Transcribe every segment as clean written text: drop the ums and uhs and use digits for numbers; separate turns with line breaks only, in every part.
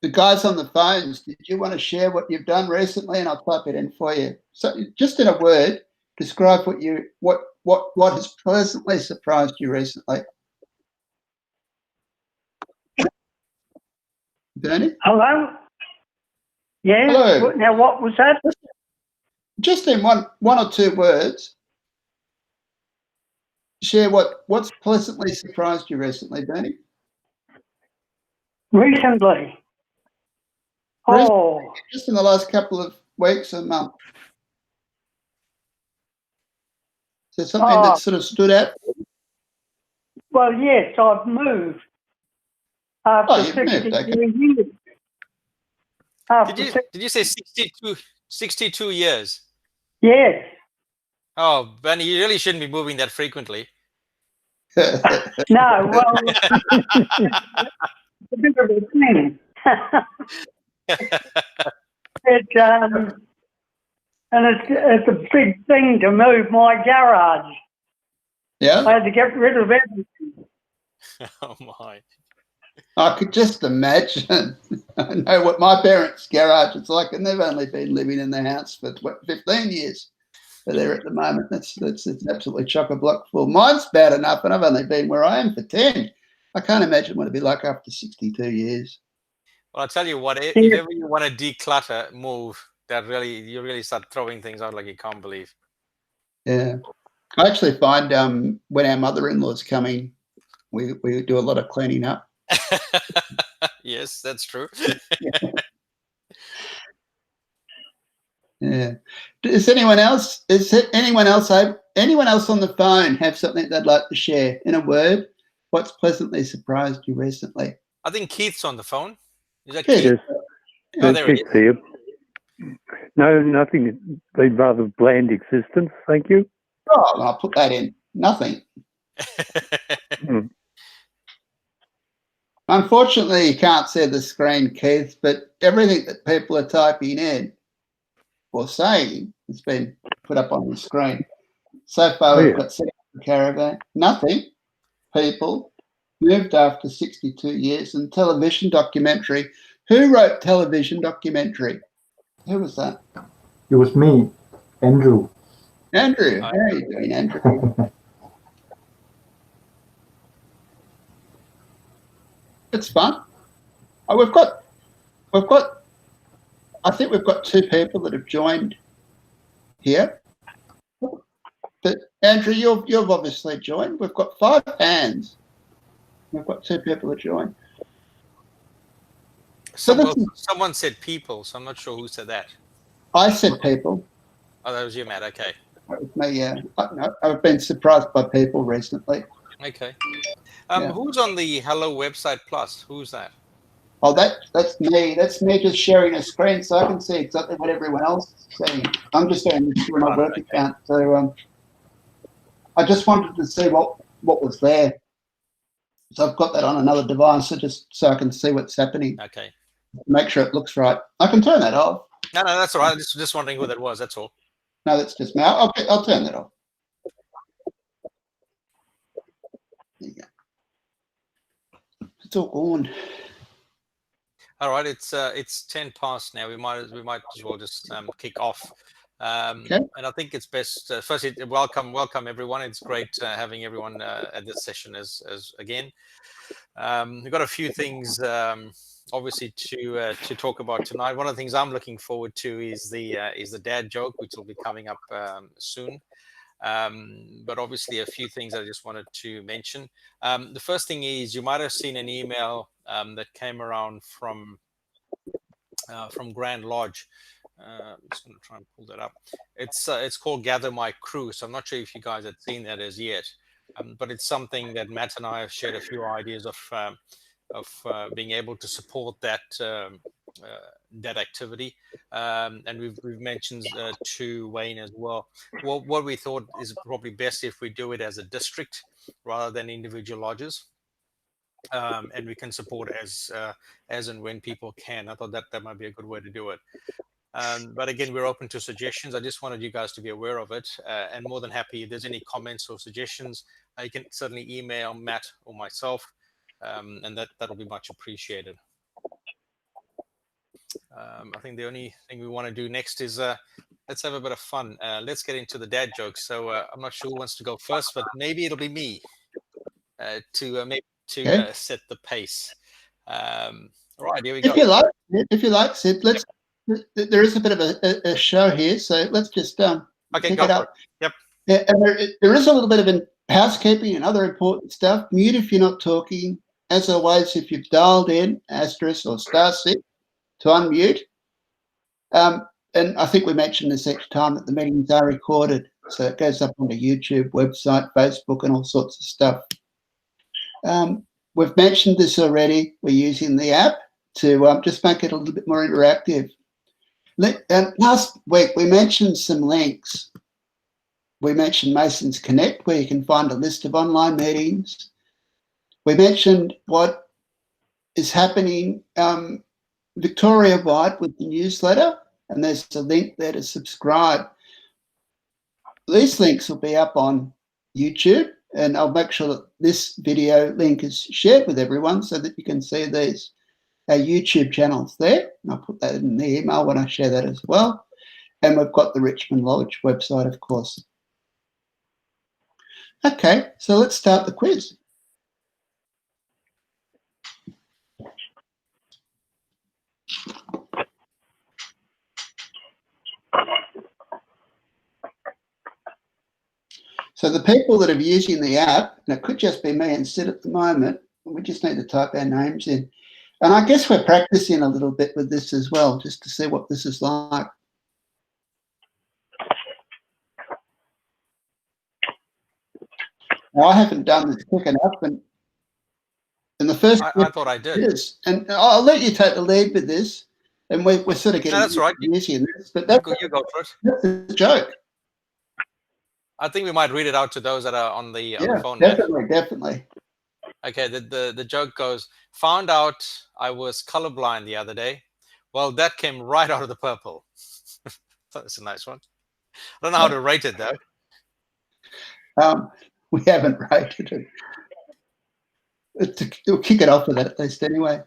the guys on the phones, did you want to share what you've done recently? And I'll type it in for you. So just in a word, describe what has pleasantly surprised you recently. Bernie?
Hello? Yes?
Hello.
Now, what was that?
Just in one or two words, share what's pleasantly surprised you recently, Bernie.
Recently? Oh,
Just in the last couple of weeks or month. Is there something that sort of stood out?
well, yes, I've moved.
You've moved, okay.
Years.
Did you say 62 years?
Yes.
Oh, Benny, you really shouldn't be moving that frequently.
No, well, it's a bit of a thing. It's a big thing to move my garage.
Yeah.
I had to get rid of everything.
Oh my!
I could just imagine. I know what my parents' garage is like, and they've only been living in the house for 15 years. But they're at the moment. It's absolutely chock-a-block full. Mine's bad enough, and I've only been where I am for 10. I can't imagine what it'd be like after 62 years.
Well, I'll tell you what. If ever you want to declutter, move. You really start throwing things out like you can't believe.
Yeah, I actually find when our mother-in-law's coming, we do a lot of cleaning up.
Yes, that's true.
Yeah. Is anyone else on the phone have something they'd like to share in a word? What's pleasantly surprised you recently?
I think Keith's on the phone. Is that
Keith?
Keith? Oh, there he is.
Here. No, nothing. Been rather bland existence. Thank you.
Oh, I'll put that in. Nothing. Unfortunately, you can't see the screen, Keith, but everything that people are typing in or saying has been put up on the screen. So far, we've got second caravan, nothing, people, moved after 62 years, and television documentary. Who wrote television documentary? Who was that?
It was me, Andrew.
Andrew, how are you doing, Andrew? It's fun. I think we've got two people that have joined here. But Andrew, you've obviously joined. We've got 5 hands. We've got 2 people that joined.
Someone said people, so I'm not sure who said that.
I said people.
Oh, that was you, Matt. Okay.
That was me, yeah. I've been surprised by people recently.
Okay. Who's on the Hello Website Plus? Who's that?
Oh, that's me. That's me just sharing a screen so I can see exactly what everyone else is seeing. I'm just doing this through my work account. So I just wanted to see what was there. So I've got that on another device so I can see what's happening.
Okay.
Make sure it looks right. I can turn that off.
No, that's all right. Just wondering who that was. That's all.
No, that's just me. I'll turn that off. There you go. It's all gone.
All right, it's 10 past now. We might as well just kick off.
Okay.
And I think it's best. Firstly, welcome everyone. It's great having everyone at this session as again. We've got a few things obviously to talk about tonight. One of the things I'm looking forward to is the dad joke, which will be coming up soon. But obviously a few things I just wanted to mention. The first thing is you might have seen an email that came around from Grand Lodge. I'm just going to try and pull that up. It's called Gather My Crew. So I'm not sure if you guys had seen that as yet, but it's something that Matt and I have shared a few ideas of being able to support that activity, and we've mentioned to Wayne as well. What we thought is probably best if we do it as a district rather than individual lodges, and we can support as and when people can. I thought that might be a good way to do it. But again, we're open to suggestions. I just wanted you guys to be aware of it, and more than happy if there's any comments or suggestions, you can certainly email Matt or myself, and that'll be much appreciated. I think the only thing we want to do next is let's have a bit of fun. Let's get into the dad jokes. So I'm not sure who wants to go first, but maybe it'll be me to set the pace. All right, here we go.
If you like, Sid, let's. There is a bit of a show here, so let's just pick it up.
Yep.
Yeah, and there is a little bit of housekeeping and other important stuff. Mute if you're not talking. As always, if you've dialed in, asterisk or *6 to unmute. And I think we mentioned this each time that the meetings are recorded, so it goes up onto YouTube, website, Facebook, and all sorts of stuff. We've mentioned this already. We're using the app to just make it a little bit more interactive. Last week, we mentioned some links. We mentioned Masons Connect, where you can find a list of online meetings. We mentioned what is happening Victoria-wide with the newsletter, and there's a link there to subscribe. These links will be up on YouTube, and I'll make sure that this video link is shared with everyone so that you can see these YouTube channels there. And I'll put that in the email when I share that as well. And we've got the Richmond Lodge website, of course. Okay, so let's start the quiz. So the people that are using the app, and it could just be me and Sid at the moment, we just need to type our names in. And I guess we're practicing a little bit with this as well, just to see what this is like. Now, I haven't done this quick enough, and the first
I thought I did.
Is, and I'll let you take the lead with this, and we're sort of getting
that's right.
using this, but that's,
you go first.
That's a joke.
I think we might read it out to those that are on the phone.
Definitely.
Okay, the joke goes, found out I was colorblind the other day. Well, that came right out of the purple. That's a nice one. I don't know how to rate it, though.
We haven't rated it. We'll kick it off with that at least anyway.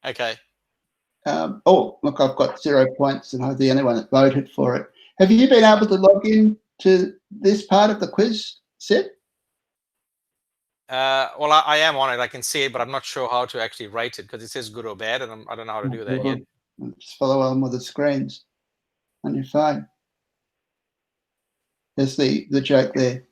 Okay.
Oh, look, I've got 0 points, and I'm the only one that voted for it. Have you been able to log in to this part of the quiz, Sid?
Well, I am on it. I can see it, but I'm not sure how to actually rate it because it says good or bad, and I don't know how to do that yet.
Just follow on with the screens on your phone. There's the joke there.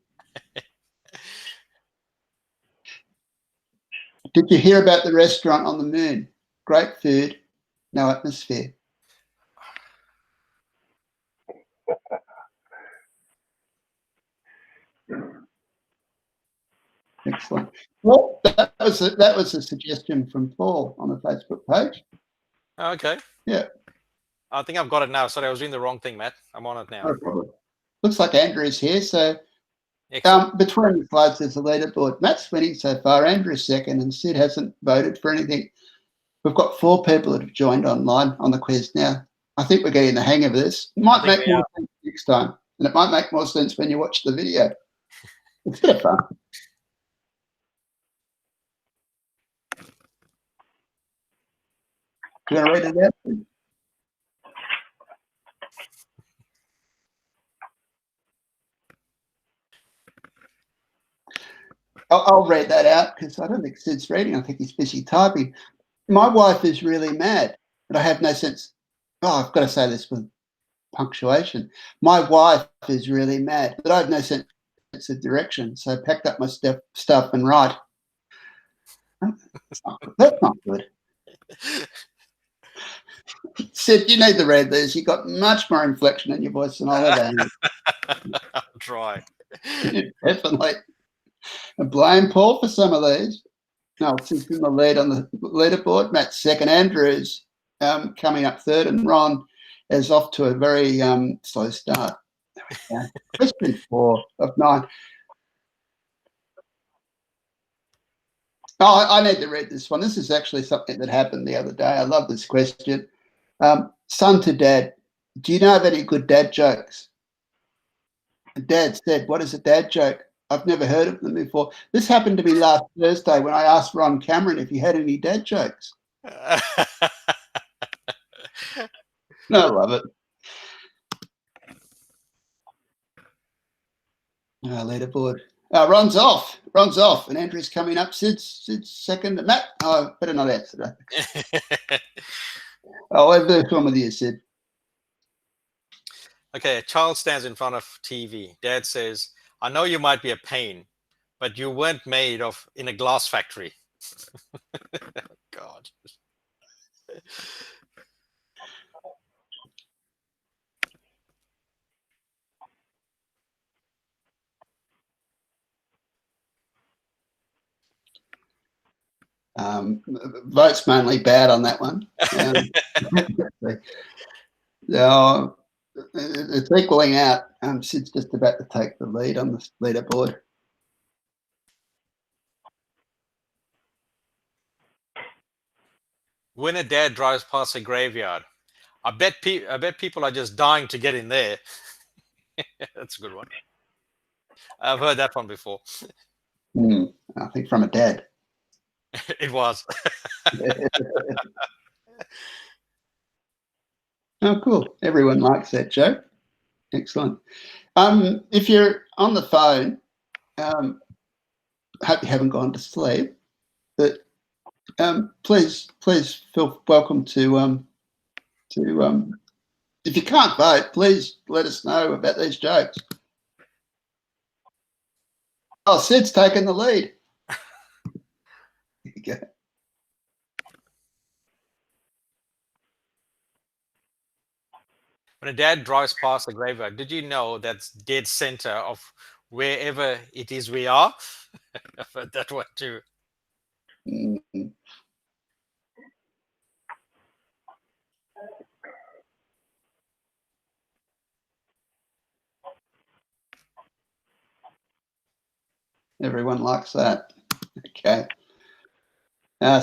Did you hear about the restaurant on the moon? Great food, no atmosphere. Excellent. Well, that was a suggestion from Paul on the Facebook page.
Okay.
Yeah.
I think I've got it now. Sorry, I was doing the wrong thing, Matt. I'm on it now.
No problem. Looks like Andrew's here. So between the slides, there's a leaderboard. Matt's winning so far. Andrew's second, and Sid hasn't voted for anything. We've got 4 people that have joined online on the quiz now. I think we're getting the hang of this. It might make more sense next time, and it might make more sense when you watch the video. It's a bit of fun. Do you want to read it out? I'll read that out because I don't think Sid's reading. I think he's busy typing. My wife is really mad, but I have no sense. Oh, I've got to say this with punctuation. My wife is really mad, but I have no sense of direction. So I packed up my stuff and write. That's not good. Sid, you need to read these. You've got much more inflection in your voice than I ever had.
I'll try.
Definitely. And blame Paul for some of these. No, since in the lead on the leaderboard, Matt's second. Andrew's coming up third, and Ron is off to a very slow start. Question 4 of 9. Oh, I need to read this one. This is actually something that happened the other day. I love this question. Son to dad, do you know of any good dad jokes? And Dad said, what is a dad joke? I've never heard of them before. This happened to me last Thursday when I asked Ron Cameron if he had any dad jokes. I love it. Leaderboard. Ron's off. Ron's off, and Andrew's coming up. Sid's second. Matt, better not answer that. I'll have this one with you, Sid.
Okay, a child stands in front of TV. Dad says, "I know you might be a pain, but you weren't made in a glass factory." God.
Vote's mainly bad on that one. So it's equaling out. Sid's just about to take the lead on the leaderboard.
When a dad drives past a graveyard, I bet people are just dying to get in there. That's a good one. I've heard that one before.
I think from a dad.
It was.
Oh, cool. Everyone likes that joke. Excellent. If you're on the phone, hope you haven't gone to sleep, but please feel welcome to if you can't vote, please let us know about these jokes. Oh, Sid's taking the lead. There you go.
When a dad drives past a graveyard, did you know that's dead center of wherever it is we are? I've heard that one too.
Mm-hmm. Everyone likes that. Okay.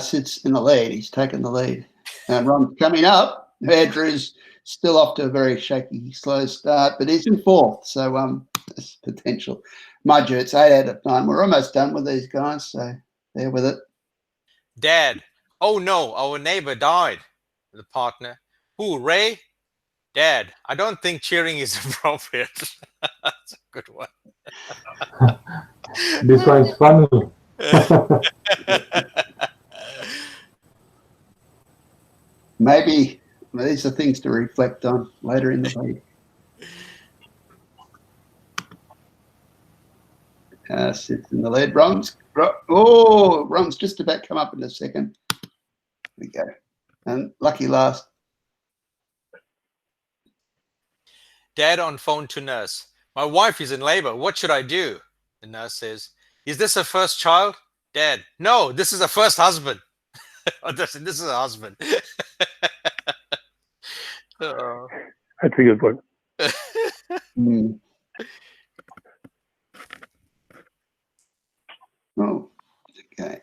Sid's in the lead. He's taken the lead. And Ron's coming up. Andrew's still off to a very shaky, slow start, but he's in fourth. So there's potential. Mind you, it's 8 out of 9. We're almost done with these guys, so bear with it.
Dad, oh no, our neighbor died. The partner, who, Ray? Dad, I don't think cheering is appropriate. That's a good one.
This one's funny.
Maybe these are things to reflect on later in the week. Sits in the lead. Ron's just about to come up in a second. There we go. And lucky last.
Dad on phone to nurse. My wife is in labor. What should I do? The nurse says, is this her first child? Dad, no, this is her first husband. This is a husband.
That's a good one.
Oh, okay.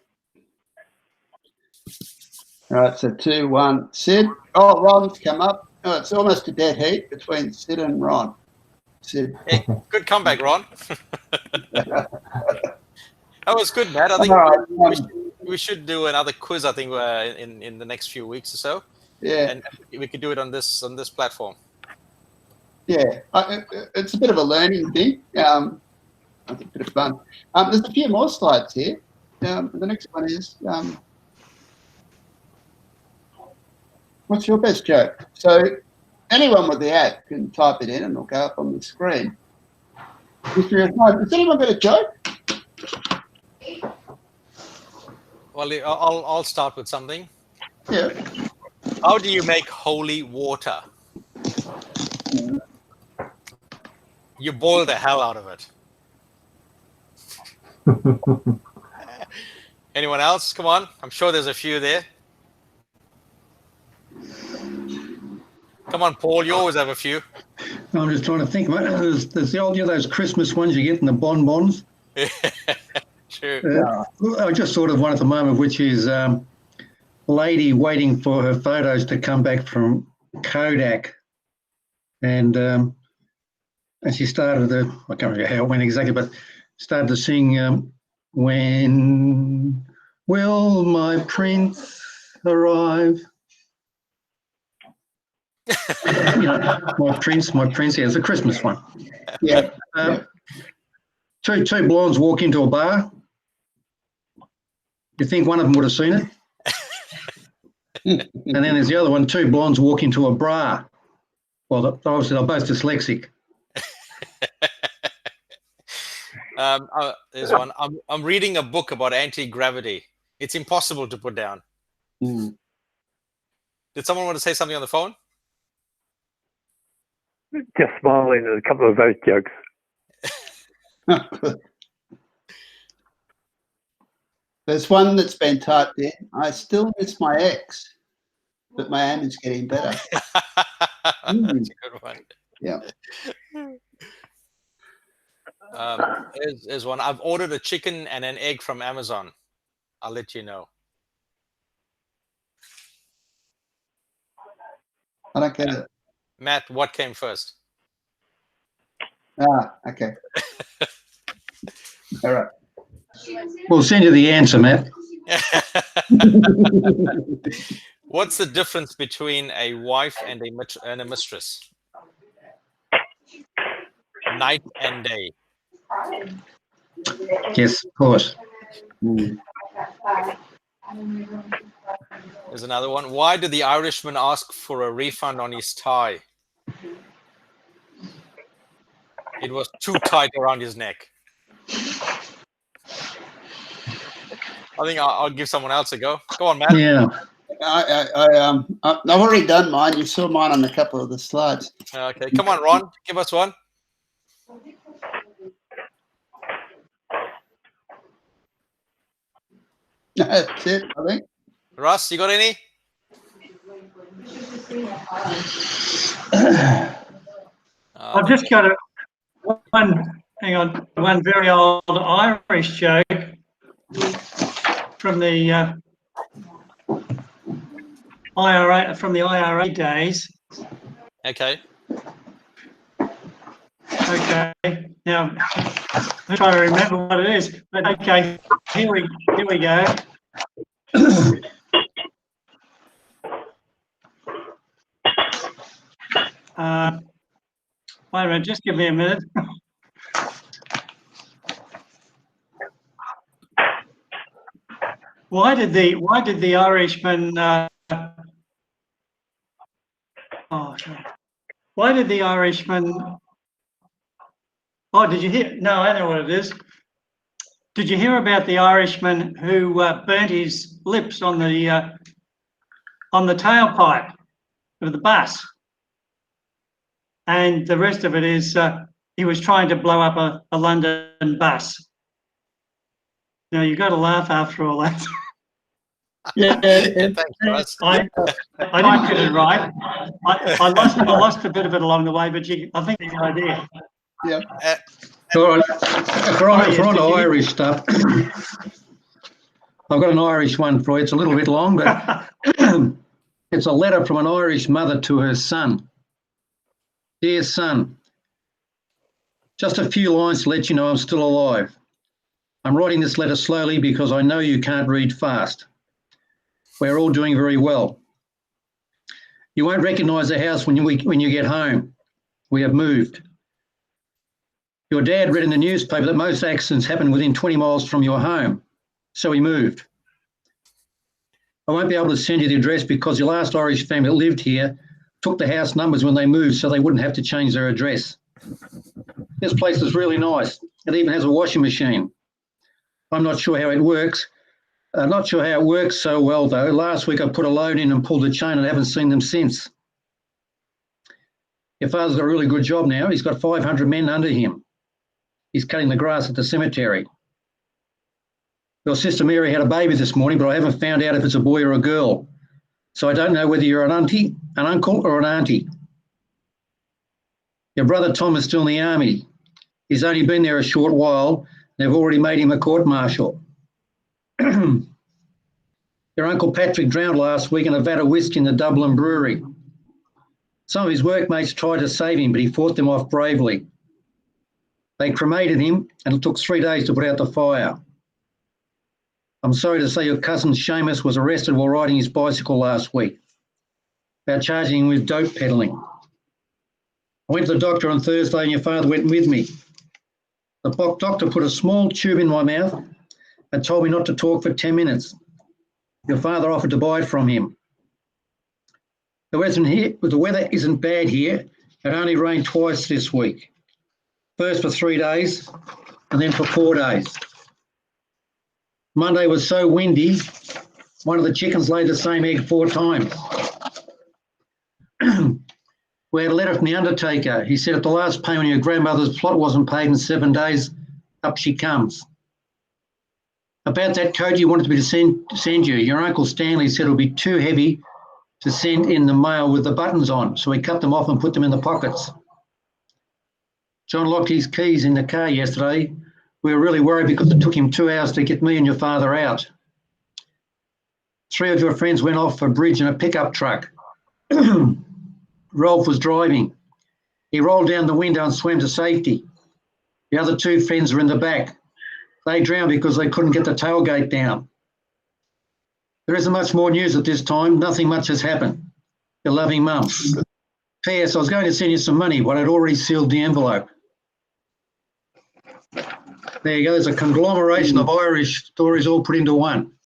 All right, so 2-1. Sid. Oh, Ron's come up. Oh, it's almost a dead heat between Sid and Ron. Sid.
Hey, good comeback, Ron. That was good, Matt. I think we should do another quiz. I think in the next few weeks or so.
Yeah,
and we could do it on this platform.
Yeah, it's a bit of a learning thing. I think a bit of fun. There's a few more slides here. The next one is what's your best joke? So anyone with the app can type it in and it'll go up on the screen. Has anyone got a joke?
Well, I'll start with something.
Yeah.
How do you make holy water? You boil the hell out of it. Anyone else? Come on. I'm sure there's a few there. Come on, Paul. You always have a few.
I'm just trying to think. There's the old, those Christmas ones you get in the bonbons.
True.
I just thought of one at the moment, which is lady waiting for her photos to come back from Kodak, and she started I can't remember how it went exactly, but started to sing, "When will my prince arrive?" My prince, yeah, it's a Christmas one.
Yeah.
Two blondes walk into a bar. You think one of them would have seen it? And then there's the other one, two blondes walk into a bra. Well, obviously they're both dyslexic.
There's one. I'm reading a book about anti-gravity. It's impossible to put down.
Mm.
Did someone want to say something on the phone?
Just smiling at a couple of those jokes.
There's one that's been typed in. I still miss my ex, but my aim is getting better.
That's a good one.
Yeah.
There's one. I've ordered a chicken and an egg from Amazon. I'll let you know.
I don't get it.
Matt, what came first?
Okay. All right.
We'll send you the answer, Matt.
What's the difference between a wife and a mistress? Night and day.
Yes, of course.
There's another one. Why did the Irishman ask for a refund on his tie? It was too tight around his neck. I think I'll give someone else a go. Go on, Matt.
Yeah.
I've already done mine. You saw mine on a couple of the slides.
Okay, come on, Ron. Give us one.
That's it, I think.
Russ, you got any?
I've just got one very old Irish joke from the IRA days.
Okay.
Okay. Now I'm trying to remember what it is, but okay, here we go. Wait a minute, just give me a minute. Why did the Irishman? Why did the Irishman? Oh, did you hear? No, I know what it is. Did you hear about the Irishman who burnt his lips on the tailpipe of the bus? And the rest of it is he was trying to blow up a London bus. Now you've got to laugh after all that.
Yeah, thanks, Russ.
I didn't get it right. I lost a bit of it along the way, but I think the idea.
Yeah.
All right. If we're on Irish stuff, I've got an Irish one for you. It's a little bit long, but it's a letter from an Irish mother to her son. Dear son, just a few lines to let you know I'm still alive. I'm writing this letter slowly because I know you can't read fast. We're all doing very well. You won't recognise the house when you get home. We have moved. Your dad read in the newspaper that most accidents happen within 20 miles from your home, so he moved. I won't be able to send you the address because your last Irish family that lived here took the house numbers when they moved so they wouldn't have to change their address. This place is really nice. It even has a washing machine. I'm not sure how it works. Not sure how it works so well, though. Last week I put a load in and pulled the chain and haven't seen them since. Your father's got a really good job now. He's got 500 men under him. He's cutting the grass at the cemetery. Your sister Mary had a baby this morning, but I haven't found out if it's a boy or a girl. So I don't know whether you're an auntie, an uncle, or an auntie. Your brother Tom is still in the army. He's only been there a short while. They've already made him a court-martial. Your Uncle Patrick drowned last week in a vat of whiskey in the Dublin brewery. Some of his workmates tried to save him, but he fought them off bravely. They cremated him, and it took 3 days to put out the fire. I'm sorry to say your cousin Seamus was arrested while riding his bicycle last week. about charging him with dope peddling. I went to the doctor on Thursday and your father went with me. The doctor put a small tube in my mouth and told me not to talk for 10 minutes. Your father offered to buy it from him. The weather isn't bad here. It only rained twice this week. First for 3 days and then for 4 days. Monday was so windy, one of the chickens laid the same egg 4 times. We had a letter from the undertaker. He said, at the last payment, your grandmother's plot wasn't paid in 7 days. Up she comes. About that coat you wanted me to send you, your Uncle Stanley said it would be too heavy to send in the mail with the buttons on, so he cut them off and put them in the pockets. John locked his keys in the car yesterday. We were really worried because it took him 2 hours to get me and your father out. 3 of your friends went off a bridge in a pickup truck. Rolf was driving. He rolled down the window and swam to safety. The other 2 friends were in the back. They drowned because they couldn't get the tailgate down. There isn't much more news at this time. Nothing much has happened. Your loving mum. P.S. I was going to send you some money, but I'd already sealed the envelope. There you go. There's a conglomeration of Irish stories all put into one.